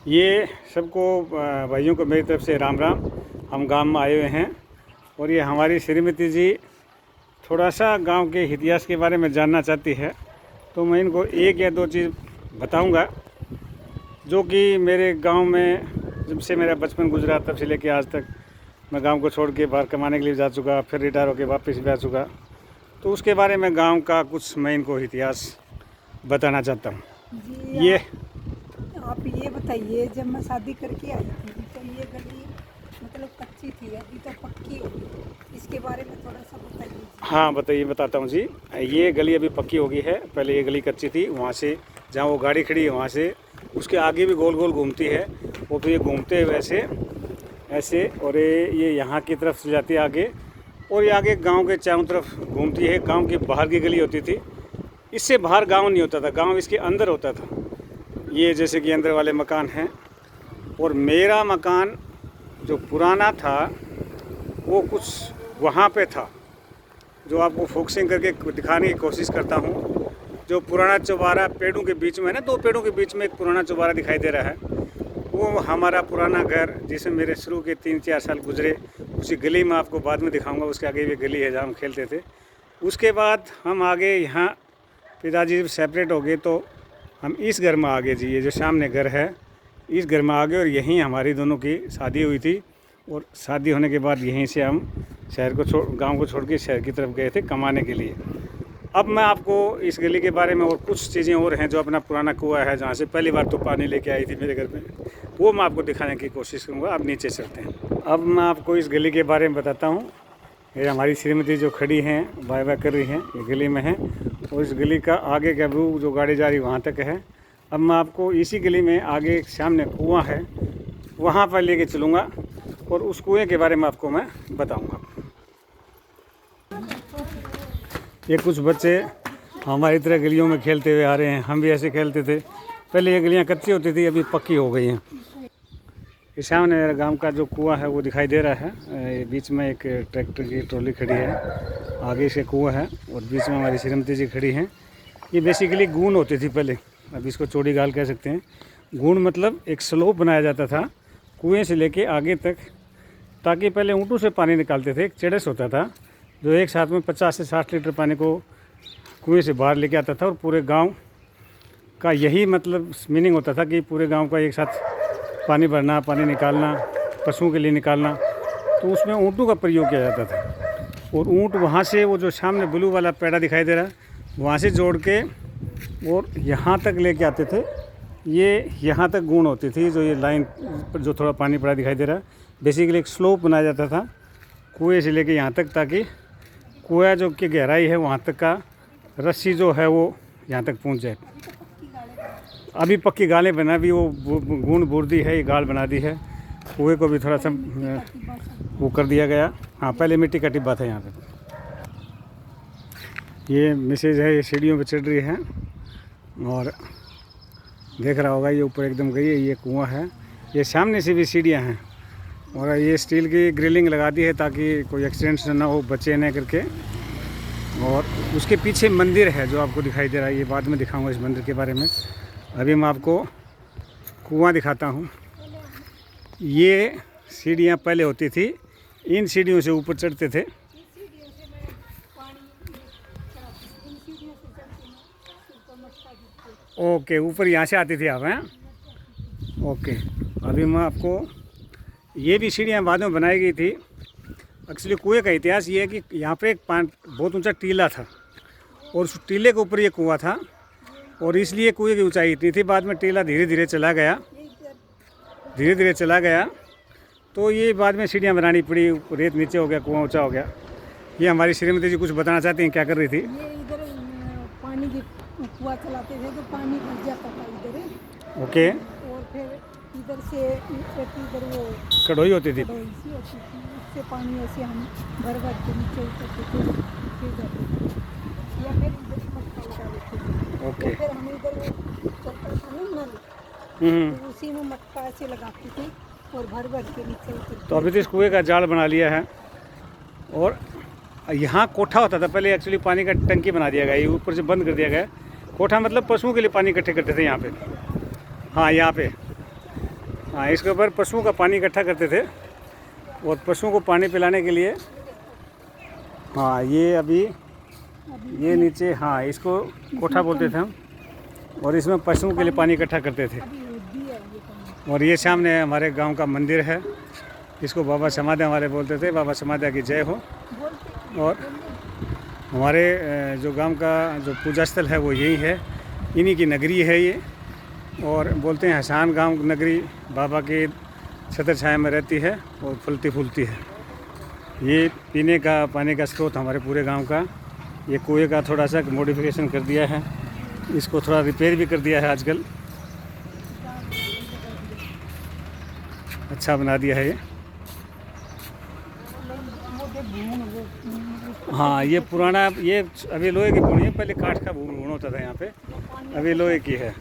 ये सबको भाइयों को मेरी तरफ से राम राम। हम गांव में आए हुए हैं और ये हमारी श्रीमती जी थोड़ा सा गांव के इतिहास के बारे में जानना चाहती है, तो मैं इनको एक या दो चीज़ बताऊंगा जो कि मेरे गांव में जब से मेरा बचपन गुजरा तब से लेके आज तक मैं गांव को छोड़ के बाहर कमाने के लिए जा चुका, फिर रिटायर होकर वापस भी आ चुका, तो उसके बारे में गांव का कुछ मैं इनको इतिहास बताना चाहता हूँ। ये आप ये बताइए, जब मैं शादी करके आई थी तो ये गली मतलब कच्ची थी, अभी तो पक्की हो गई, इसके बारे में थोड़ा सा बताइए। हाँ बताइए, बताता हूँ जी। ये गली अभी पक्की हो गई है, पहले ये गली कच्ची थी। वहाँ से जहाँ वो गाड़ी खड़ी है वहाँ से उसके आगे भी गोल गोल घूमती है, वो फिर ये घूमते हुए ऐसे और ये यहाँ की तरफ से जाती है आगे, और ये आगे गांव के चारों तरफ घूमती है। गांव के बाहर की गली होती थी, इससे बाहर गांव नहीं होता था, गांव इसके अंदर होता था। ये जैसे कि अंदर वाले मकान हैं, और मेरा मकान जो पुराना था वो कुछ वहाँ पे था, जो आपको फोकसिंग करके दिखाने की कोशिश करता हूँ। जो पुराना चौबारा पेड़ों के बीच में है ना, दो पेड़ों के बीच में एक पुराना चौबारा दिखाई दे रहा है, वो हमारा पुराना घर जिसमें मेरे शुरू के 3-4 साल गुजरे। उसी गली में आपको बाद में दिखाऊंगा, उसके आगे भी गली है जहाँ हम खेलते थे। उसके बाद हम आगे यहाँ पिताजी जब सेपरेट हो गए तो हम इस घर में आ गए जी। ये जो सामने घर है इस घर में आ गए, और यहीं हमारी दोनों की शादी हुई थी। और शादी होने के बाद यहीं से हम शहर को गांव को छोड़ के शहर की तरफ गए थे कमाने के लिए। अब मैं आपको इस गली के बारे में और कुछ चीज़ें और हैं, जो अपना पुराना कुआं है जहाँ से पहली बार तो पानी लेके आई थी मेरे घर में, वो मैं आपको दिखाने की कोशिश करूँगा। अब नीचे चलते हैं। अब मैं आपको इस गली के बारे में बताता हूँ। ये हमारी श्रीमती जो खड़ी हैं बाय बाय कर रही हैं, ये गली में है, और इस गली का आगे का व्यू जो गाड़ी जा रही वहाँ तक है। अब मैं आपको इसी गली में आगे सामने कुआं है वहाँ पर लेके चलूँगा, और उस कुएं के बारे में आपको मैं बताऊँगा। ये कुछ बच्चे हमारी तरह गलियों में खेलते हुए आ रहे हैं, हम भी ऐसे खेलते थे। पहले ये गलियाँ कच्ची होती थी, अभी पक्की हो गई हैं। इस सामने मेरा गांव का जो कुआं है वो दिखाई दे रहा है। ये बीच में एक ट्रैक्टर की ट्रॉली खड़ी है, आगे से कुआं है, और बीच में हमारी श्रीमती जी खड़ी हैं। ये बेसिकली गून होती थी पहले, अब इसको चौड़ी गाल कह सकते हैं। गून मतलब एक स्लोप बनाया जाता था कुएँ से लेके आगे तक, ताकि पहले ऊँटों से पानी निकालते थे। एक चेड़स होता था जो एक साथ में 50 से 60 लीटर पानी को कुएं से बाहर लेके आता था, और पूरे गांव का यही मतलब मीनिंग होता था कि पूरे गांव का एक साथ पानी भरना, पानी निकालना, पशुओं के लिए निकालना। तो उसमें ऊँटों का प्रयोग किया जाता था, और ऊँट वहाँ से वो जो सामने ब्लू वाला पेड़ा दिखाई दे रहा है वहाँ से जोड़ के और यहाँ तक लेके आते थे। ये यहाँ तक गूण होती थी, जो ये लाइन पर जो थोड़ा पानी पड़ा दिखाई दे रहा है, बेसिकली एक स्लोप बनाया जाता था कुएँ से लेके यहाँ तक, ताकि कुआं जो की गहराई है वहाँ तक का रस्सी जो है वो यहाँ तक पहुँच जाए। अभी पक्की गालें बना भी, वो गूण बुर्दी है, ये गाल बना दी है। कुएं को भी थोड़ा सा वो कर दिया गया। हाँ, पहले मिट्टी का टिब्बा था यहाँ पे। ये मिसेज है, ये सीढ़ियों पे चढ़ रही है और देख रहा होगा ये ऊपर एकदम गई है। ये कुआं है, ये सामने से भी सीढ़ियाँ हैं, और ये स्टील की ग्रिलिंग लगा दी है ताकि कोई एक्सीडेंट्स ना हो, बचे न करके। और उसके पीछे मंदिर है जो आपको दिखाई दे रहा है, ये बाद में दिखाऊंगा इस मंदिर के बारे में। अभी मैं आपको कुआं दिखाता हूँ। ये सीढ़ियाँ पहले होती थी, इन सीढ़ियों से ऊपर चढ़ते थे। ओके, ऊपर यहाँ से आती थी आप हैं। ओके, अभी मैं आपको, ये भी सीढ़ियाँ बाद में बनाई गई थी। एक्चुअली कुएं का इतिहास ये है कि यहाँ पे एक बहुत ऊंचा टीला था, और उस टीले के ऊपर ये कुआं था, और इसलिए कुएं की ऊंचाई इतनी थी। बाद में टीला धीरे धीरे चला गया, तो ये बाद में सीढ़ियाँ बनानी पड़ी, रेत नीचे हो गया, कुआं ऊँचा हो गया। ये हमारी श्रीमती जी कुछ बताना चाहती हैं, क्या कर रही थी? ये इधर पानी की कुआं चलाते थे तो पानी भर जाता था इधर। ओके, और फिर इधर से इधर वो कढ़ोई होती थी, उससे पानी ऐसे हम भर भर के नीचे उतरते थे, या फिर इधर ही मटका लगा देते थे। ओके, फिर हम इधर वो चलता था ना नल, तो उसी में मटका ऐसे लगाते थे और भर भर के नीचे उतरते। तो अभी तो इस कुएं का जाल बना लिया है, और यहाँ कोठा होता था पहले। एक्चुअली पानी का टंकी बना दिया गया, ये ऊपर से बंद कर दिया गया। कोठा मतलब पशुओं के लिए पानी इकट्ठे करते थे यहाँ पे। हाँ, यहाँ पे हाँ, इसके ऊपर पशुओं का पानी इकट्ठा करते थे और पशुओं को पानी पिलाने के लिए। हाँ, ये अभी ये नीचे, हाँ, इसको कोठा बोलते थे हम, और इसमें पशुओं के लिए पानी इकट्ठा करते थे। अभी वृद्धि है ये पानी। और ये सामने हमारे गांव का मंदिर है, इसको बाबा समाध्या वाले बोलते थे। बाबा समाध्या की जय हो। और हमारे जो गांव का जो पूजा स्थल है वो यही है, इन्हीं की नगरी है ये। और बोलते हैं हसान गांव नगरी बाबा के छत्र छाया में रहती है और फलती फूलती है। ये पीने का पानी का स्रोत हमारे पूरे गांव का। ये कुएं का थोड़ा सा मॉडिफिकेशन कर दिया है, इसको थोड़ा रिपेयर भी कर दिया है आजकल, अच्छा बना दिया है ये। हाँ, ये पुराना, ये अभी लोहे की भून है, पहले काठ का भून होता था यहाँ पे, अभी लोहे की है।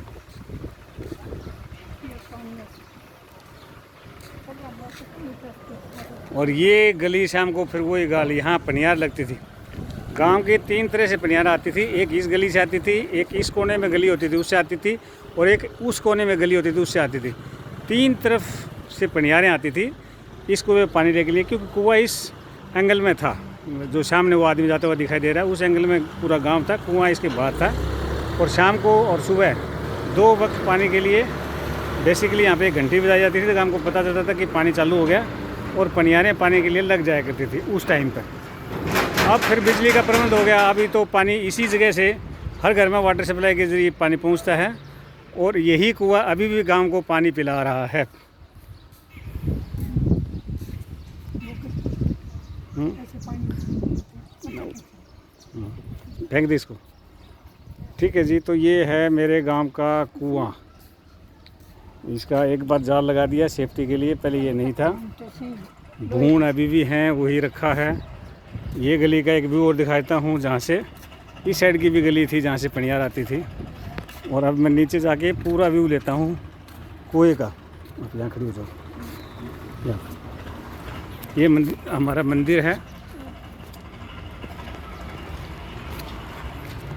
और ये गली शाम को फिर वही गली, यहाँ पनियार लगती थी। गांव की 3 तरह से पनियार आती थी। एक इस गली से आती थी, एक इस कोने में गली होती थी उससे आती थी, और एक उस कोने में गली होती थी उससे आती थी। 3 तरफ से पनियारें आती थी इस कुएं में पानी लेने के लिए, क्योंकि कुआं इस एंगल में था, जो सामने वो आदमी जाता हुआ दिखाई दे रहा है, उस एंगल में पूरा गाँव था, कुआँ इसके बाद था। और शाम को और सुबह 2 वक्त पानी के लिए बेसिकली यहाँ पे 1 घंटी बजाई जाती थी, तो गाँव को पता चलता था कि पानी चालू हो गया, और पनियारें पानी के लिए लग जाया करती थी उस टाइम पर। अब फिर बिजली का प्रबंध हो गया, अभी तो पानी इसी जगह से हर घर में वाटर सप्लाई के जरिए पानी पहुंचता है, और यही कुआं अभी भी गांव को पानी पिला रहा है। फेंक दे इसको। ठीक है जी, तो ये है मेरे गांव का कुआं। इसका एक बार जाल लगा दिया सेफ्टी के लिए, पहले ये नहीं था। भून अभी भी हैं, वही रखा है। ये गली का एक व्यू और दिखाता हूँ, जहाँ से इस साइड की भी गली थी जहाँ से पनियार आती थी। और अब मैं नीचे जाके पूरा व्यू लेता हूँ कुएं का। आप यहाँ खड़ी हो जाओ। ये मंदिर, हमारा मंदिर है।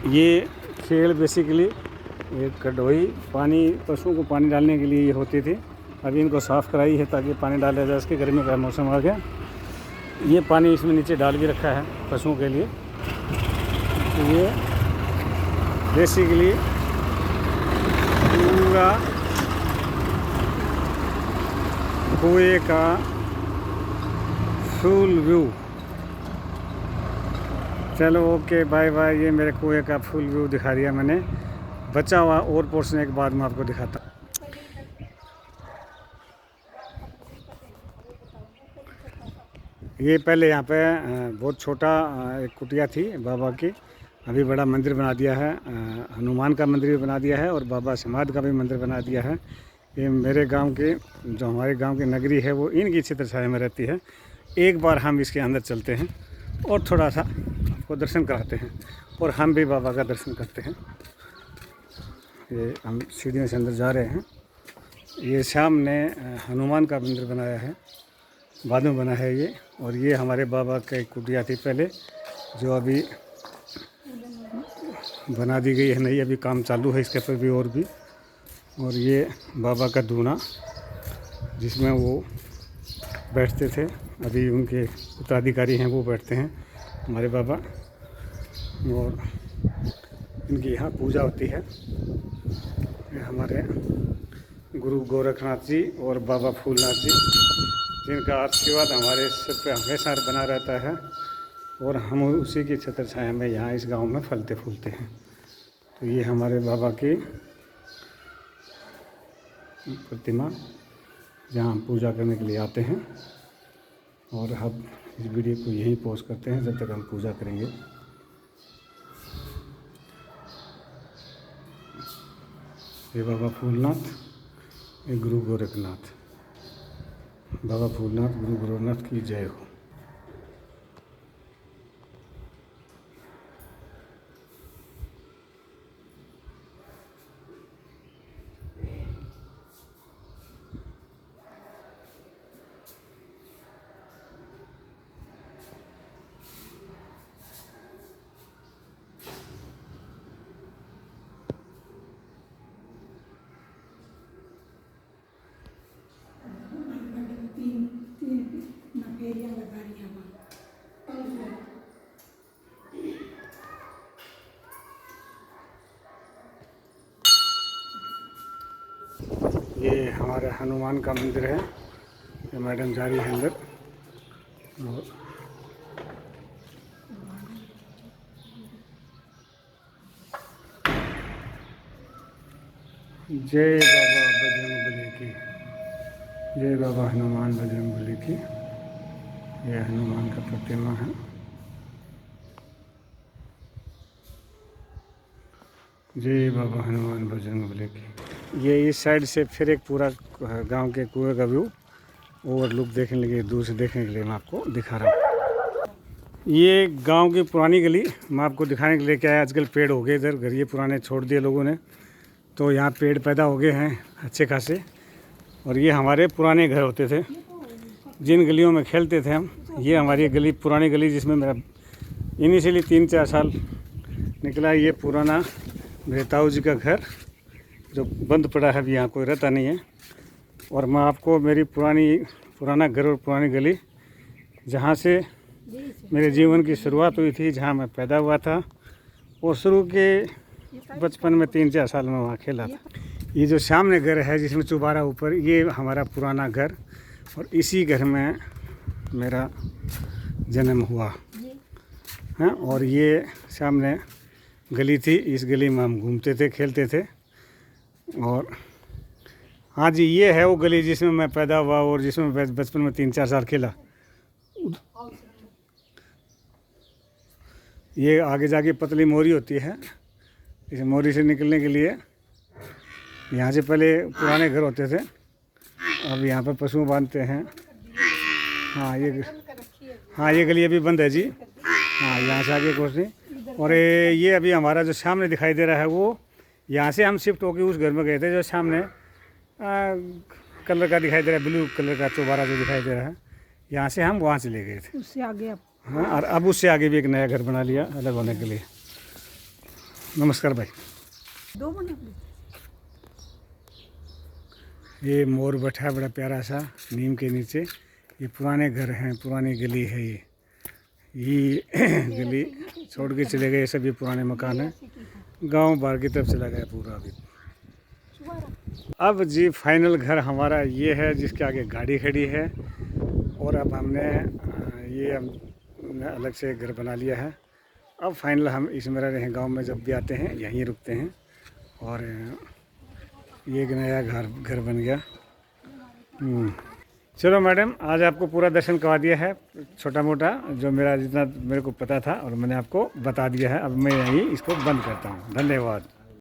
ये खेल बेसिकली एक कटोई पानी, पशुओं को पानी डालने के लिए ये होती थी। अभी इनको साफ़ कराई है ताकि पानी डाला जाए, इसके गर्मी का मौसम आ गया। ये पानी इसमें नीचे डाल भी रखा है पशुओं के लिए। तो ये बेसिकली पूरा कुएं का फुल व्यू। चलो ओके, बाय बाय। ये मेरे कुएं का फुल व्यू दिखा दिया मैंने। बचा हुआ और पोर्शन एक बाद में आपको दिखाता। ये पहले यहाँ पे बहुत छोटा एक कुटिया थी बाबा की, अभी बड़ा मंदिर बना दिया है। हनुमान का मंदिर भी बना दिया है और बाबा समाध का भी मंदिर बना दिया है। ये मेरे गांव के, जो हमारे गांव की नगरी है, वो इनकी छत्र छाया में रहती है। एक बार हम इसके अंदर चलते हैं और थोड़ा सा आपको दर्शन कराते हैं, और हम भी बाबा का दर्शन करते हैं। ये हम सीढ़ियों से अंदर जा रहे हैं। ये सामने हनुमान का मंदिर बनाया है, बाद में बना है ये। और ये हमारे बाबा की कुटिया थी पहले, जो अभी बना दी गई है नहीं, अभी काम चालू है इसके पर भी और भी। और ये बाबा का दूना, जिसमें वो बैठते थे, अभी उनके उत्तराधिकारी हैं वो बैठते हैं हमारे बाबा। और इनकी यहाँ पूजा होती है। ये हमारे गुरु गोरखनाथ जी और बाबा फूलनाथ जी, जिनका आशीर्वाद हमारे सिर पे हमेशा बना रहता है, और हम उसी की छत्र छाया में यहाँ इस गांव में फलते फूलते हैं। तो ये हमारे बाबा की प्रतिमा, जहाँ हम पूजा करने के लिए आते हैं। और हम इस वीडियो को यहीं पोस्ट करते हैं जब तक हम पूजा करेंगे। ये बाबा फूलनाथ, ये गुरु गोरखनाथ। बाबा फूलनाथ, गुरु गोरखनाथ की जय हो। ये हमारा हनुमान का मंदिर है। ये मैडम जा रही है अंदर। और जय बाबा बजरंगबली की, जय बाबा हनुमान बजरंगबली की। यह हनुमान का प्रतिमा है। जय बाबा हनुमान बजरंगबली की। ये इस साइड से फिर एक पूरा गांव के कुएं का व्यू ओवरलुक देखने लगे, दूर से देखने के लिए मैं आपको दिखा रहा हूँ। ये गांव की पुरानी गली मैं आपको दिखाने के लिए क्या है, आजकल पेड़ हो गए इधर, घर ये पुराने छोड़ दिए लोगों ने, तो यहाँ पेड़ पैदा हो गए हैं अच्छे खासे। और ये हमारे पुराने घर होते थे, जिन गलियों में खेलते थे हम। ये हमारी गली, पुरानी गली, जिसमें मेरा इनिशियली 3-4 साल निकला। ये पुराना मेरे ताऊ जी का घर जो बंद पड़ा है, अभी यहाँ कोई रहता नहीं है। और मैं आपको मेरी पुराना घर और पुरानी गली, जहाँ से मेरे जीवन की शुरुआत हुई थी, जहाँ मैं पैदा हुआ था, और शुरू के बचपन में 3-4 साल में वहाँ खेला था। ये जो सामने घर है जिसमें चुबारा ऊपर, ये हमारा पुराना घर, और इसी घर में मेरा जन्म हुआ है। और ये सामने गली थी, इस गली में हम घूमते थे, खेलते थे। और हाँ जी, ये है वो गली जिसमें मैं पैदा हुआ और जिसमें बचपन में 3-4 साल खेला। ये आगे जाके पतली मोरी होती है, इस मोरी से निकलने के लिए यहाँ से पहले पुराने घर होते थे, अब यहाँ पर पशु बांधते हैं। हाँ ये गली अभी बंद है जी। हाँ, यहाँ से आगे कुछ नहीं। और ये अभी हमारा जो सामने दिखाई दे रहा है, वो यहाँ से हम शिफ्ट होकर उस घर में गए थे जो सामने कलर का दिखाई दे रहा है, ब्लू कलर का चौबारा जो दिखाई दे रहा है। यहाँ से हम वहाँ चले गए थे, उससे आगे आप। हाँ, और अब उससे आगे भी एक नया घर बना लिया अलग होने के लिए। नमस्कार भाई। 2 बने। ये मोर बैठा है बड़ा प्यारा सा नीम के नीचे। ये पुराने घर हैं, पुरानी गली है। ये गली छोड़ के चले गए, सब ये पुराने मकान हैं। गांव बाहर की तरफ चला गया पूरा अभी। अब जी फाइनल घर हमारा ये है, जिसके आगे गाड़ी खड़ी है। और अब हमने ये अलग से घर बना लिया है। अब फाइनल हम इसमें रह रहे हैं। गाँव में जब भी आते हैं यहीं रुकते हैं। और ये एक नया घर बन गया। चलो मैडम, आज आपको पूरा दर्शन करवा दिया है, छोटा मोटा जो मेरा जितना मेरे को पता था और मैंने आपको बता दिया है। अब मैं यहीं इसको बंद करता हूँ। धन्यवाद।